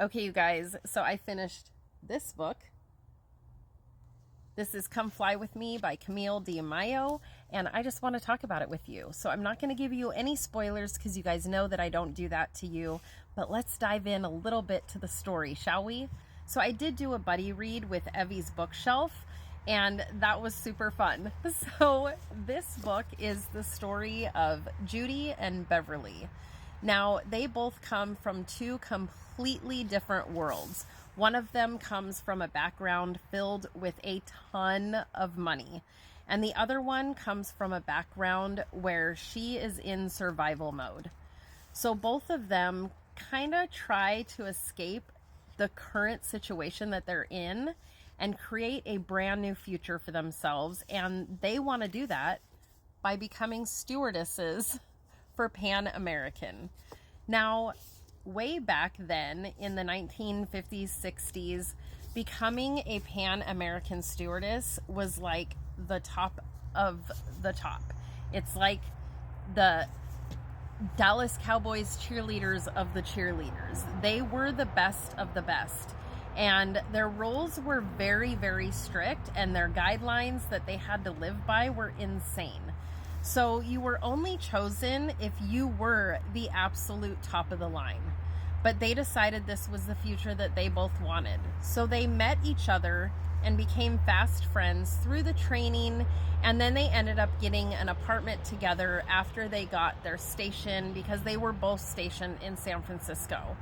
Okay, you guys, so I finished this book. This is Come Fly With Me by Camille Diamaio, and I just want to talk about it with you. So I'm not going to give you any spoilers because you guys know that I don't do that to you, but let's dive in a little bit to the story, shall we? So I did do a buddy read with Evie's Bookshelf, and that was super fun. So this book is the story of Judy and Beverly. Now, they both come from two completely different worlds. One of them comes from a background filled with a ton of money, and the other one comes from a background where she is in survival mode. So both of them kind of try to escape the current situation that they're in and create a brand new future for themselves, and they want to do that by becoming stewardesses for Pan American. Now, way back then in the 1950s, 60s, becoming a Pan American stewardess was like the top of the top. It's like the Dallas Cowboys cheerleaders of the cheerleaders. They were the best of the best. And their roles were very, very strict, and their guidelines that they had to live by were insane. So you were only chosen if you were the absolute top of the line. But they decided this was the future that they both wanted. So they met each other and became fast friends through the training, and then they ended up getting an apartment together after they got their station, because they were both stationed in San Francisco.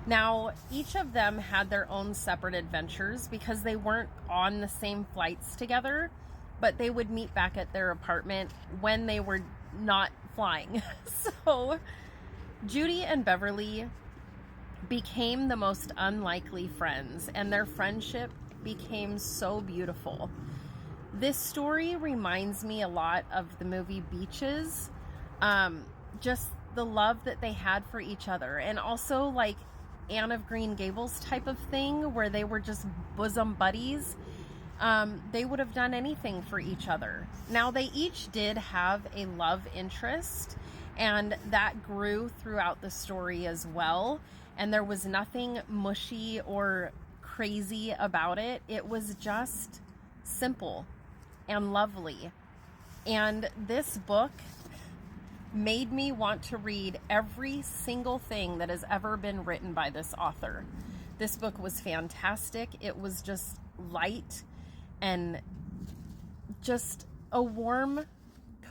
Now, each of them had their own separate adventures because they weren't on the same flights together, but they would meet back at their apartment when they were not flying. So Judy and Beverly became the most unlikely friends, and their friendship became so beautiful. This story reminds me a lot of the movie Beaches, just the love that they had for each other, and also like Anne of Green Gables type of thing where they were just bosom buddies. They would have done anything for each other. Now, they each did have a love interest, and that grew throughout the story as well. And there was nothing mushy or crazy about it. It was just simple and lovely. And this book made me want to read every single thing that has ever been written by this author. This book was fantastic. It was just light and just a warm,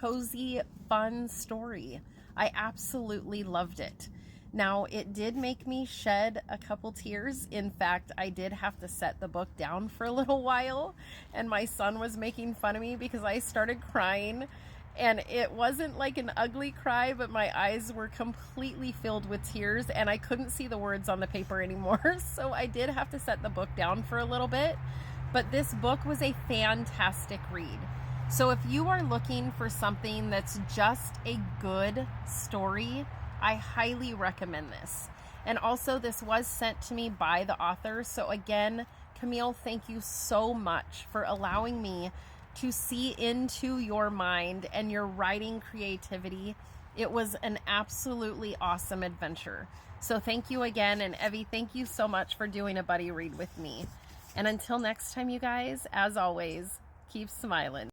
cozy, fun story. I absolutely loved it. Now, it did make me shed a couple tears. In fact, I did have to set the book down for a little while, and my son was making fun of me because I started crying, and it wasn't like an ugly cry, but my eyes were completely filled with tears, and I couldn't see the words on the paper anymore. So I did have to set the book down for a little bit, but this book was a fantastic read. So if you are looking for something that's just a good story, I highly recommend this. And also, this was sent to me by the author. So again, Camille, thank you so much for allowing me to see into your mind and your writing creativity. It was an absolutely awesome adventure. So thank you again. And Evie, thank you so much for doing a buddy read with me. And until next time, you guys, as always, keep smiling.